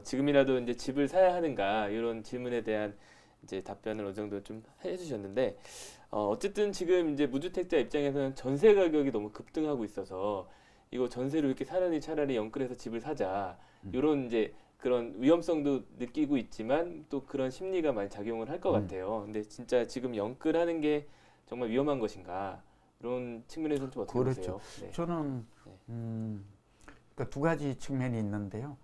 지금이라도 이제 집을 사야 하는가 이런 질문에 대한 이제 답변을 어느 정도 좀 해주셨는데 어쨌든 지금 이제 무주택자 입장에서는 전세 가격이 너무 급등하고 있어서 이거 전세로 이렇게 사느니 차라리 영끌해서 집을 사자 이런 이제 그런 위험성도 느끼고 있지만 또 그런 심리가 많이 작용을 할 것 같아요. 근데 진짜 지금 영끌하는 게 정말 위험한 것인가 이런 측면에서는 좀 어떻게 보세요? 그렇죠. 네. 저는 그러니까 두 가지 측면이 있는데요.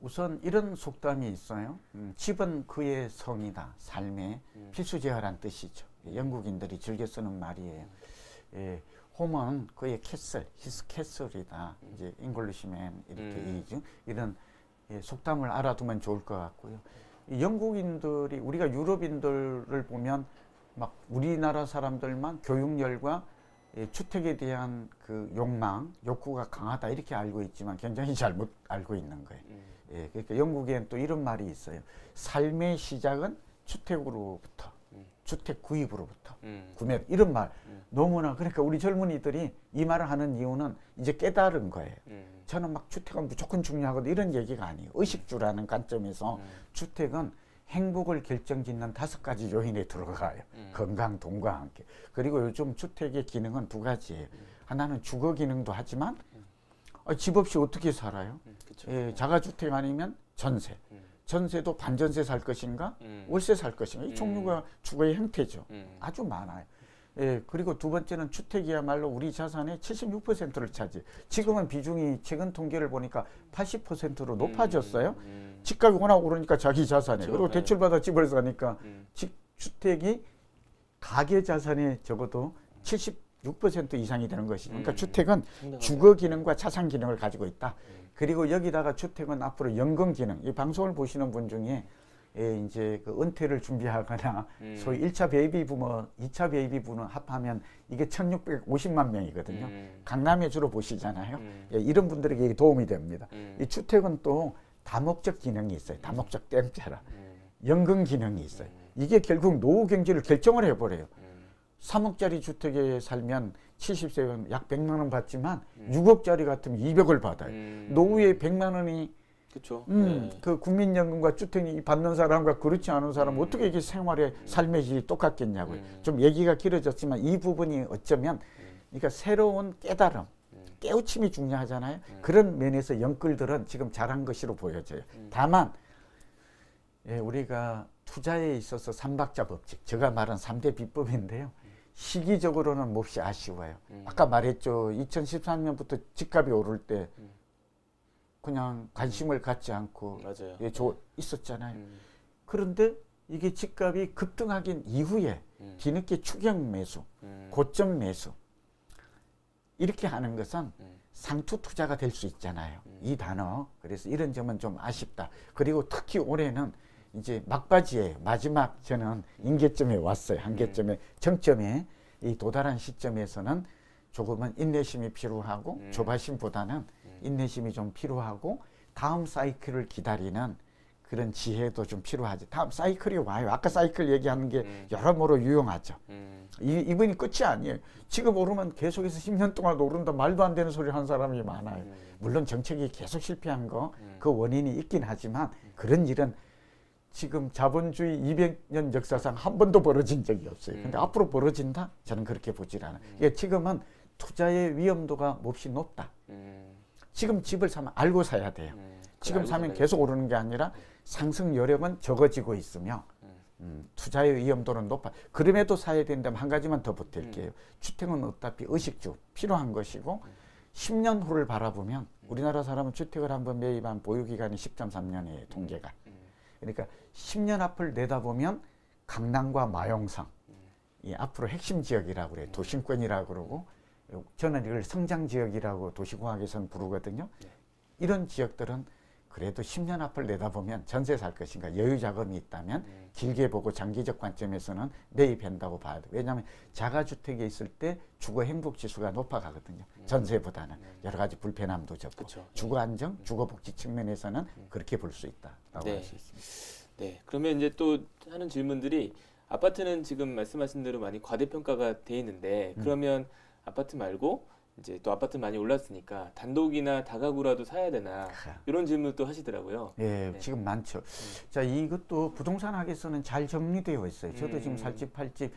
우선 이런 속담이 있어요. 집은 그의 성이다. 삶의 필수제어란 뜻이죠. 영국인들이 즐겨 쓰는 말이에요. 홈은 그의 캐슬, 히스 캐슬이다. 이제 잉글리시맨 이렇게 얘기죠. 이런 속담을 알아두면 좋을 것 같고요. 영국인들이 우리가 유럽인들을 보면 막 우리나라 사람들만 교육열과 주택에 대한 그 욕망, 욕구가 강하다 이렇게 알고 있지만 굉장히 잘못 알고 있는 거예요. 그러니까 영국엔 또 이런 말이 있어요. 삶의 시작은 주택으로부터, 주택 구입으로부터, 구매 이런 말 너무나 그러니까 우리 젊은이들이 이 말을 하는 이유는 이제 깨달은 거예요. 저는 막 주택은 무조건 중요하거든 이런 얘기가 아니에요. 의식주라는 관점에서 주택은 행복을 결정짓는 5가지 요인에 들어가요. 건강, 돈과 함께. 그리고 요즘 주택의 기능은 두 가지예요. 하나는 주거 기능도 하지만 집 없이 어떻게 살아요? 자가주택 아니면 전세. 전세도 반전세 살 것인가? 월세 살 것인가? 이 종류가 주거의 형태죠. 아주 많아요. 그리고 두 번째는 주택이야말로 우리 자산의 76%를 차지. 지금은 비중이 최근 통계를 보니까 80%로 높아졌어요. 집값이 워낙 오르니까 자기 자산에. 그렇죠. 그리고 대출받아 집을 사니까 주택이 가계 자산의 적어도 76% 이상이 되는 것이죠. 그러니까 주택은 주거 기능과 자산 기능을 가지고 있다. 그리고 여기다가 주택은 앞으로 연금 기능. 이 방송을 보시는 분 중에 이제 그 은퇴를 준비하거나 소위 1차 베이비 부머, 2차 베이비 부머 합하면 이게 1650만 명이거든요. 강남에 주로 보시잖아요. 이런 분들에게 도움이 됩니다. 이 주택은 또 다목적 기능이 있어요. 다목적 댐처럼. 연금 기능이 있어요. 이게 결국 노후 경제를 결정을 해버려요. 3억짜리 주택에 살면 70세면 약 100만 원 받지만 6억짜리 같으면 200을 받아요. 노후에 100만 원이 그렇죠. 그 국민연금과 주택이 받는 사람과 그렇지 않은 사람은 어떻게 이게 생활의 삶의 질이 똑같겠냐고요. 좀 얘기가 길어졌지만 이 부분이 어쩌면 그러니까 새로운 깨달음, 깨우침이 중요하잖아요. 그런 면에서 영끌들은 지금 잘한 것으로 보여져요. 다만 우리가 투자에 있어서 삼박자 법칙, 제가 말한 3대 비법인데요. 시기적으로는 몹시 아쉬워요. 아까 말했죠. 2013년부터 집값이 오를 때 그냥 관심을 갖지 않고 있었잖아요. 그런데 이게 집값이 급등하긴 이후에 뒤늦게 추경 매수, 고점 매수 이렇게 하는 것은 상투 투자가 될 수 있잖아요. 이 단어. 그래서 이런 점은 좀 아쉽다. 그리고 특히 올해는 이제 막바지에 마지막 저는 임계점에 왔어요. 한계점에 정점에 이 도달한 시점에서는 조금은 인내심이 필요하고 조바심보다는 인내심이 좀 필요하고 다음 사이클을 기다리는 그런 지혜도 좀 필요하지. 다음 사이클이 와요. 아까 사이클 얘기하는 게 여러모로 유용하죠. 이번이 끝이 아니에요. 지금 오르면 계속해서 10년 동안 오른다 말도 안 되는 소리를 하는 사람이 많아요. 물론 정책이 계속 실패한 거 그 원인이 있긴 하지만 그런 일은 지금 자본주의 200년 역사상 한 번도 벌어진 적이 없어요. 근데 앞으로 벌어진다? 저는 그렇게 보질 않아요. 지금은 투자의 위험도가 몹시 높다. 지금 집을 사면 알고 사야 돼요. 지금 사면 계속 오르는 게 아니라 상승 여력은 적어지고 있으며 투자의 위험도는 높아. 그럼에도 사야 된다면 한 가지만 더 보탤게요. 주택은 어차피 의식주 필요한 것이고 10년 후를 바라보면 우리나라 사람은 주택을 한번 매입한 보유기간이 10.3년이에요. 통계가. 그러니까 10년 앞을 내다보면 강남과 마용상 이 앞으로 핵심 지역이라고 그래요. 도심권이라고 그러고 저는 이걸 성장지역이라고 도시공학에서는 부르거든요. 이런 지역들은 그래도 10년 앞을 내다보면 전세 살 것인가 여유 자금이 있다면 길게 보고 장기적 관점에서는 매입한다고 봐야 돼요. 왜냐하면 자가주택에 있을 때 주거 행복 지수가 높아가거든요. 전세보다는 여러 가지 불편함도 적고 주거 안정, 주거 복지 측면에서는 그렇게 볼 수 있다라고 할 수 있습니다. 네, 그러면 이제 또 하는 질문들이 아파트는 지금 말씀하신 대로 많이 과대평가가 돼 있는데 그러면 아파트 말고 이제 또 아파트 많이 올랐으니까 단독이나 다가구라도 사야 되나 이런 질문도 하시더라고요. 예, 네. 지금 많죠. 자, 이것도 부동산 학에서는 잘 정리되어 있어요. 저도 지금 살집 팔집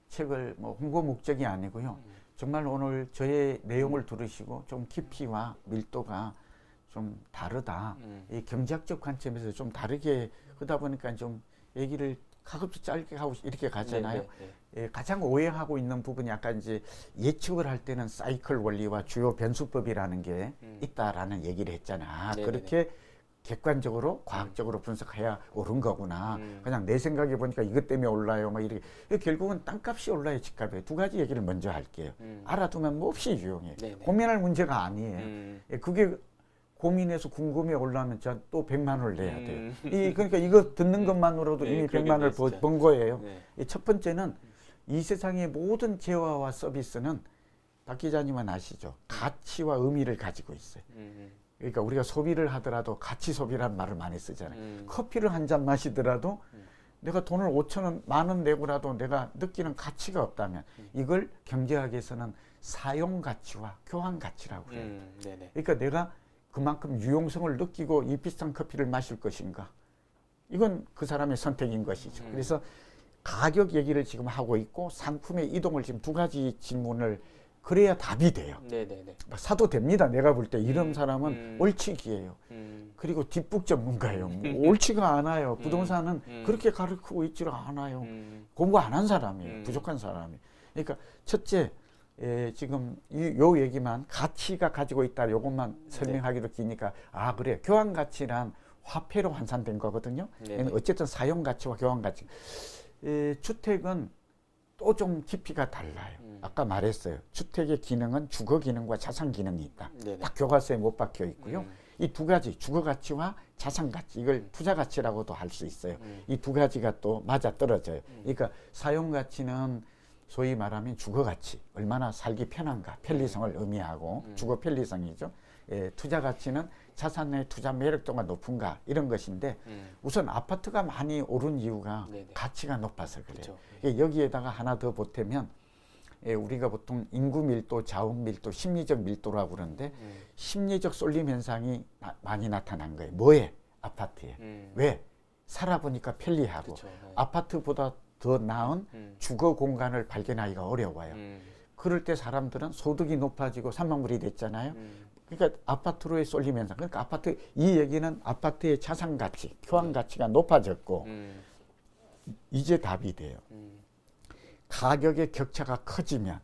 책을 뭐 홍보 목적이 아니고요. 정말 오늘 저의 내용을 들으시고 좀 깊이와 밀도가 좀 다르다. 이 경제학적 관점에서 좀 다르게 그러다 보니까 좀 얘기를 가급적 짧게 하고 이렇게 가잖아요. 예, 가장 오해하고 있는 부분이 아까 이제 예측을 할 때는 사이클 원리와 주요 변수법이라는 게 있다라는 얘기를 했잖아. 그렇게 객관적으로 과학적으로 분석해야 옳은 거구나. 그냥 내 생각에 보니까 이것 때문에 올라요. 막 이렇게 결국은 땅값이 올라요, 집값이. 두 가지 얘기를 먼저 할게요. 알아두면 몹시 유용해. 고민할 문제가 아니에요. 예, 그게 고민해서 궁금해 올라면 또 100만 원을 내야 돼요. 그러니까 이거 듣는 것만으로도 이미 100만 원을 번 거예요. 첫 번째는 이 세상의 모든 재화와 서비스는 박 기자님은 아시죠? 가치와 의미를 가지고 있어요. 그러니까 우리가 소비를 하더라도 가치 소비라는 말을 많이 쓰잖아요. 커피를 한 잔 마시더라도 내가 돈을 5,000원, 10,000원 내고라도 내가 느끼는 가치가 없다면 이걸 경제학에서는 사용 가치와 교환 가치라고 해요. 그러니까 내가 그만큼 유용성을 느끼고 이 비싼 커피를 마실 것인가? 이건 그 사람의 선택인 것이죠. 그래서 가격 얘기를 지금 하고 있고 상품의 이동을 지금 두 가지 질문을 그래야 답이 돼요. 사도 됩니다. 내가 볼 때 이런 사람은 옳치기예요. 그리고 뒷북 전문가예요. 옳지가 않아요. 부동산은 그렇게 가르치고 있지를 않아요. 공부 안 한 사람이에요. 부족한 사람이. 그러니까 첫째, 지금 요 얘기만 가치가 가지고 있다. 요것만 설명하기도 기니까 그래. 교환 가치란 화폐로 환산된 거거든요. 어쨌든 사용 가치와 교환 가치. 주택은 또 좀 깊이가 달라요. 아까 말했어요. 주택의 기능은 주거 기능과 자산 기능이 있다. 딱 교과서에 못 박혀 있고요. 이 두 가지 주거 가치와 자산 가치, 이걸 투자 가치라고도 할 수 있어요. 이 두 가지가 또 맞아 떨어져요. 그러니까 사용 가치는 소위 말하면 주거 가치, 얼마나 살기 편한가, 편리성을 의미하고 주거 편리성이죠. 투자 가치는 자산의 투자 매력도가 높은가 이런 것인데 우선 아파트가 많이 오른 이유가 가치가 높아서 그래요. 여기에다가 하나 더 보태면 우리가 보통 인구 밀도, 자원 밀도, 심리적 밀도라고 그러는데 심리적 쏠림 현상이 많이 나타난 거예요. 뭐에? 아파트에. 왜? 살아보니까 편리하고 아파트보다 더 나은 주거 공간을 발견하기가 어려워요. 그럴 때 사람들은 소득이 높아지고 산망물이 됐잖아요. 그러니까 아파트로의 쏠림 현상. 그러니까 아파트, 이 얘기는 아파트의 자산 가치, 교환 가치가 높아졌고 이제 답이 돼요. 가격의 격차가 커지면,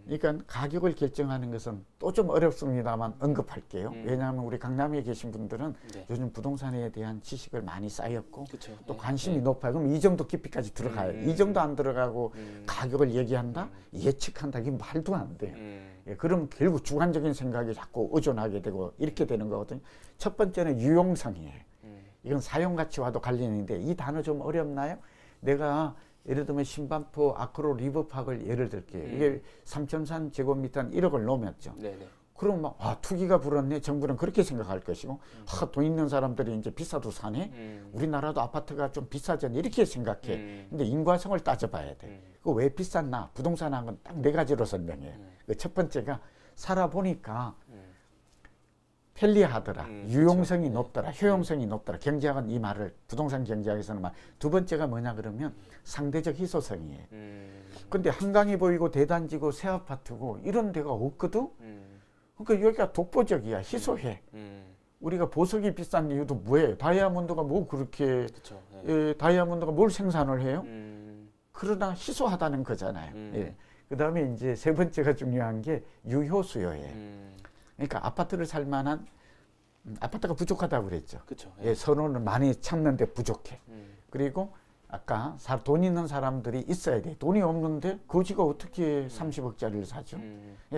그러니까 가격을 결정하는 것은 또 좀 어렵습니다만 언급할게요. 왜냐하면 우리 강남에 계신 분들은 요즘 부동산에 대한 지식을 많이 쌓였고 또 관심이 높아요. 그럼 이 정도 깊이까지 들어가요. 이 정도 안 들어가고 가격을 얘기한다? 예측한다? 이게 말도 안 돼요. 그럼 결국 주관적인 생각이 자꾸 의존하게 되고 이렇게 되는 거거든요. 첫 번째는 유용성이에요. 이건 사용 가치와도 관련인데 이 단어 좀 어렵나요? 내가 예를 들면 신반포 아크로 리버파크를 예를 들게요. 이게 3.3제곱미터는 1억을 넘었죠. 그럼 막 투기가 불었네. 정부는 그렇게 생각할 것이고 돈 있는 사람들이 이제 비싸도 사네. 우리나라도 아파트가 좀 비싸졌네. 이렇게 생각해. 근데 인과성을 따져봐야 돼. 그 왜 비쌌나? 부동산학은 딱 네 가지로 설명해요. 그 첫 번째가 살아보니까 편리하더라. 유용성이 높더라. 효용성이 높더라. 경제학은 이 말을, 부동산 경제학에서는 말. 두 번째가 뭐냐 그러면 상대적 희소성이에요. 근데 한강이 보이고 대단지고 새 아파트고 이런 데가 없거든. 그러니까 여기가 독보적이야. 희소해. 우리가 보석이 비싼 이유도 뭐예요? 다이아몬드가 뭐 그렇게 다이아몬드가 뭘 생산을 해요? 그러나 희소하다는 거잖아요. 그 다음에 이제 세 번째가 중요한 게 유효수요예요. 그러니까 아파트를 살 만한 아파트가 부족하다고 그랬죠. 선호를 많이 찾는데 부족해. 그리고 아까 돈 있는 사람들이 있어야 돼. 돈이 없는데 거지가 어떻게 30억짜리를 사죠?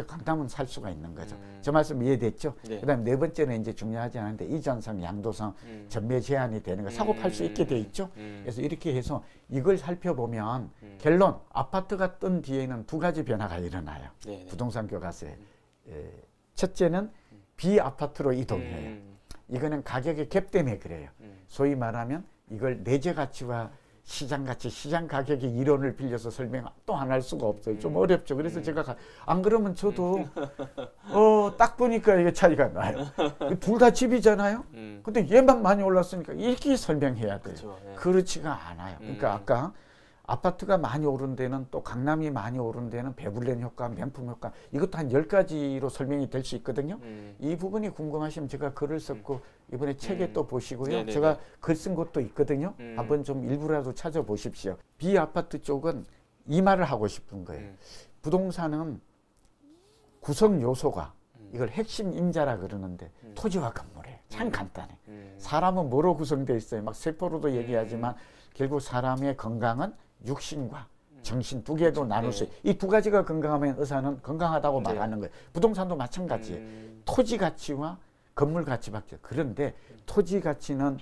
강남은 살 수가 있는 거죠. 저 말씀 이해됐죠? 그다음 네 번째는 이제 중요하지 않은데 이전성, 양도성, 전매 제한이 되는 거 사고 팔 수 있게 돼 있죠. 그래서 이렇게 해서 이걸 살펴보면 결론, 아파트가 뜬 뒤에는 두 가지 변화가 일어나요. 부동산 교과서에. 첫째는 비아파트로 이동해요. 이거는 가격의 갭 때문에 그래요. 소위 말하면 이걸 내재 가치와 시장가치, 시장 가격의 이론을 빌려서 설명 또 안 할 수가 없어요. 좀 어렵죠. 그래서 제가 안 그러면 저도 딱 보니까 이게 차이가 나요. 둘 다 집이잖아요. 근데 얘만 많이 올랐으니까 이렇게 설명해야 돼요. 그렇죠. 예. 그렇지가 않아요. 그러니까 아까 아파트가 많이 오른 데는 또 강남이 많이 오른 데는 배불렌 효과, 명품 효과 이것도 한 10가지로 설명이 될 수 있거든요. 이 부분이 궁금하시면 제가 글을 썼고 이번에 책에 또 보시고요. 네네네. 제가 글 쓴 것도 있거든요. 한번 좀 일부라도 찾아보십시오. 비아파트 쪽은 이 말을 하고 싶은 거예요. 부동산은 구성 요소가 이걸 핵심 임자라 그러는데 토지와 건물이에요. 참 간단해. 사람은 뭐로 구성되어 있어요? 막 세포로도 얘기하지만 결국 사람의 건강은 육신과 정신 두 개도 나눌 수 있어요. 이 두 가지가 건강하면 의사는 건강하다고 말하는 거예요. 부동산도 마찬가지예요. 토지 가치와 건물 가치밖에. 그런데 토지 가치는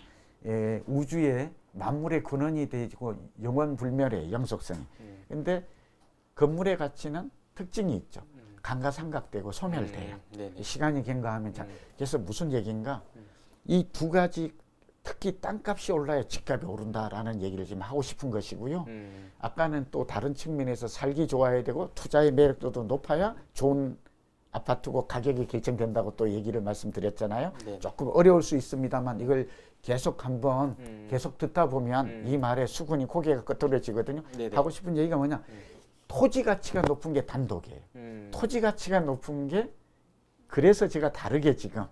우주의 만물의 근원이 되고 영원 불멸의 영속성이. 근데 건물의 가치는 특징이 있죠. 감가상각되고 소멸돼요. 시간이 경과하면 그래서 무슨 얘기인가? 이 두 가지 특히 땅값이 올라야 집값이 오른다라는 얘기를 지금 하고 싶은 것이고요. 아까는 또 다른 측면에서 살기 좋아야 되고 투자의 매력도도 높아야 좋은 아파트고 가격이 결정된다고 또 얘기를 말씀드렸잖아요. 네. 조금 어려울 수 있습니다만 이걸 계속 한번 계속 듣다 보면 이 말에 수근이 고개가 끄덕여지거든요. 하고 싶은 얘기가 뭐냐? 토지 가치가 높은 게 단독이에요. 토지 가치가 높은 게 그래서 제가 다르게 지금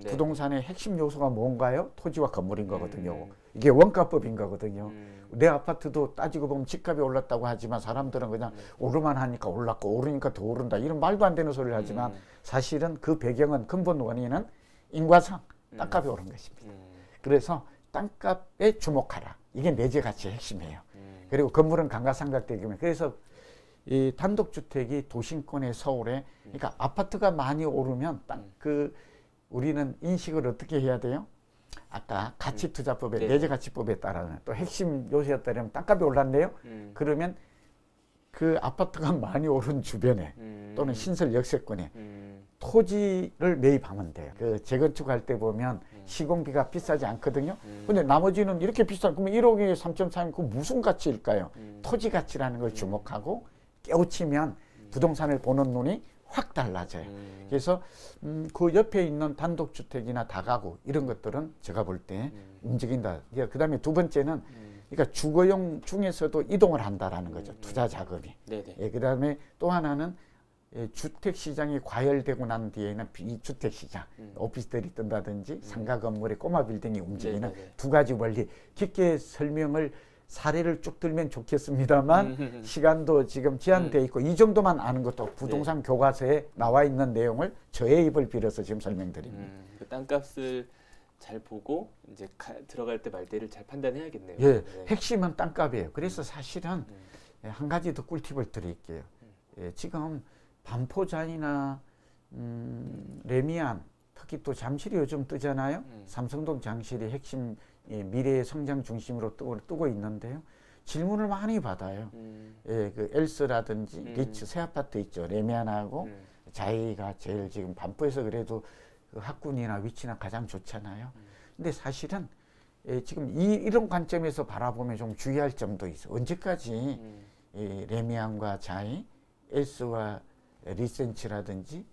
부동산의 핵심 요소가 뭔가요? 토지와 건물인 거거든요. 이게 원가법인 거거든요. 내 아파트도 따지고 보면 집값이 올랐다고 하지만 사람들은 그냥 오르만 하니까 올랐고 오르니까 더 오른다 이런 말도 안 되는 소리를 하지만 사실은 그 배경은 근본 원인은 인과상 땅값이 오른 것입니다. 그래서 땅값에 주목하라. 이게 내재 가치의 핵심이에요. 그리고 건물은 감가상각되기 때문에 그래서 이 단독주택이 도심권의 서울에 그러니까 아파트가 많이 오르면 우리는 인식을 어떻게 해야 돼요? 아까 가치투자법의 내재가치법에 따라서 또 핵심 요소였다면 땅값이 올랐네요. 그러면 그 아파트가 많이 오른 주변에 또는 신설 역세권에 토지를 매입하면 돼요. 그 재건축할 때 보면 시공비가 비싸지 않거든요. 근데 나머지는 이렇게 비싼 그러면 1억에 3.3이 그 무슨 가치일까요? 토지 가치라는 걸 주목하고 깨우치면 부동산을 보는 눈이 확 달라져요. 그래서 그 옆에 있는 단독주택이나 다가구 이런 것들은 제가 볼 때 움직인다. 그 다음에 두 번째는 그러니까 주거용 중에서도 이동을 한다라는 거죠. 투자 자금이. 그 다음에 또 하나는 주택시장이 과열되고 난 뒤에는 비주택시장, 오피스텔이 뜬다든지 상가 건물의 꼬마 빌딩이 움직이는 두 가지 원리. 깊게 설명을 사례를 쭉 들면 좋겠습니다만 시간도 지금 제한되어 있고 이 정도만 아는 것도 부동산 교과서에 나와 있는 내용을 저의 입을 빌어서 지금 설명드립니다. 그 땅값을 잘 보고 이제 들어갈 때 말 때를 잘 판단해야겠네요. 예, 핵심은 땅값이에요. 그래서 사실은 한 가지 더 꿀팁을 드릴게요. 지금 반포장이나 레미안 특히 또 잠실이 요즘 뜨잖아요. 삼성동 잠실이 핵심 미래의 성장 중심으로 뜨고 있는데요. 질문을 많이 받아요. 그 엘스라든지 리츠 새 아파트 있죠. 레미안하고 자이가 제일 지금 반포에서 그래도 그 학군이나 위치나 가장 좋잖아요. 근데 사실은 지금 이런 관점에서 바라보면 좀 주의할 점도 있어. 언제까지 레미안과 자이, 엘스와 리센치라든지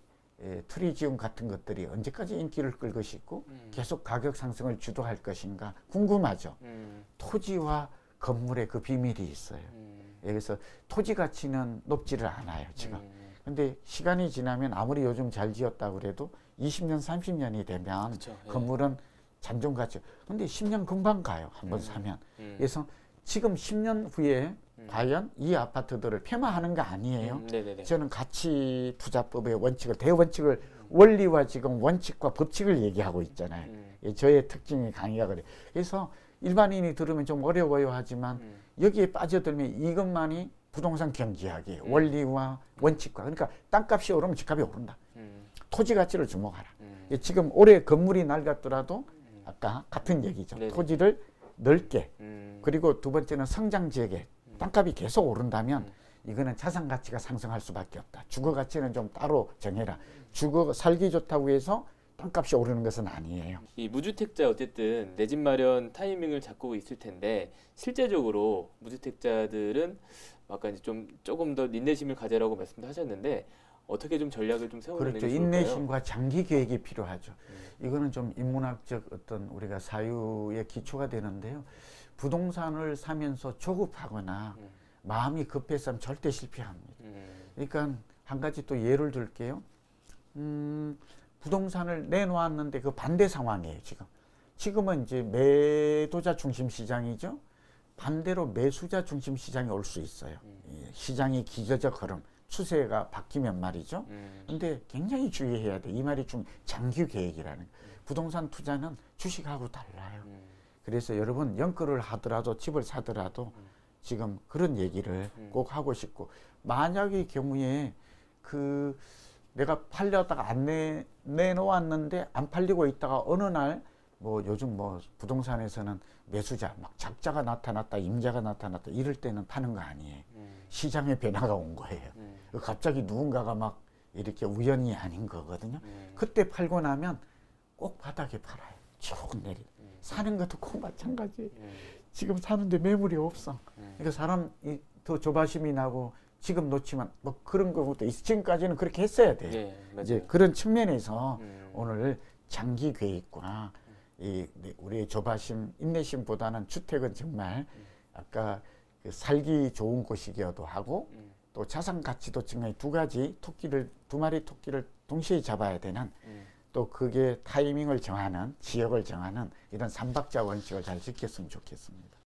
트리지움 같은 것들이 언제까지 인기를 끌 것이고 계속 가격 상승을 주도할 것인가 궁금하죠. 토지와 건물의 그 비밀이 있어요. 그래서 토지 가치는 높지를 않아요 지금. 근데 시간이 지나면 아무리 요즘 잘 지었다고 그래도 20년 30년이 되면 건물은 잔존 가치. 근데 10년 금방 가요 한번 사면. 그래서 지금 10년 후에 과연 이 아파트들을 폐마하는 거 아니에요. 저는 가치투자법의 원칙을 대원칙을 원리와 지금 원칙과 법칙을 얘기하고 있잖아요. 저의 특징이 강의가 그래요. 그래서 일반인이 들으면 좀 어려워요 하지만 여기에 빠져들면 이것만이 부동산 경제학이에요. 원리와 원칙과. 그러니까 땅값이 오르면 집값이 오른다. 토지 가치를 주목하라. 지금 올해 건물이 낡았더라도 아까 같은 얘기죠. 토지를 넓게 그리고 두 번째는 성장 지역에 땅값이 계속 오른다면 이거는 자산 가치가 상승할 수밖에 없다. 주거 가치는 좀 따로 정해라. 주거 살기 좋다고 해서 땅값이 오르는 것은 아니에요. 이 무주택자 어쨌든 내 집 마련 타이밍을 잡고 있을 텐데 실제적으로 무주택자들은 아까 이제 조금 더 인내심을 가져라고 말씀도 하셨는데 어떻게 좀 전략을 좀 세워가는 게 그렇죠. 좋을까요? 인내심과 장기 계획이 필요하죠. 이거는 좀 인문학적 어떤 우리가 사유의 기초가 되는데요. 부동산을 사면서 조급하거나 마음이 급해서는 절대 실패합니다. 그러니까 한 가지 또 예를 들게요. 부동산을 내놓았는데 그 반대 상황이에요, 지금. 지금은 이제 매도자 중심 시장이죠. 반대로 매수자 중심 시장이 올 수 있어요. 시장의 기저적 흐름, 추세가 바뀌면 말이죠. 근데 굉장히 주의해야 돼. 이 말이 좀 장기 계획이라는 거예요. 부동산 투자는 주식하고 달라요. 그래서 여러분 연끌을 하더라도 집을 사더라도 지금 그런 얘기를 꼭 하고 싶고, 만약의 경우에 그 내가 팔려다가 안 내놓았는데 안 팔리고 있다가 어느 날 뭐 요즘 뭐 부동산에서는 매수자 막 작자가 나타났다, 임자가 나타났다 이럴 때는 파는 거 아니에요. 시장의 변화가 온 거예요. 갑자기 누군가가 막 이렇게 우연이 아닌 거거든요. 그때 팔고 나면 꼭 바닥에 팔아요. 쭉 내리. 사는 것도 꼭 마찬가지예요. 지금 사는데 매물이 없어. 그러니까 사람이 더 조바심이 나고 지금 놓치면 뭐 그런 것도 있어. 지금까지는 그렇게 했어야 돼요. 네, 이제 그런 측면에서 오늘 장기 계획과 우리의 조바심, 인내심보다는 주택은 정말 아까 그 살기 좋은 곳이기도 하고 또 자산 가치도 증가해 두 마리 토끼를 동시에 잡아야 되는 또 그게 타이밍을 정하는, 지역을 정하는 이런 삼박자 원칙을 잘 지켰으면 좋겠습니다.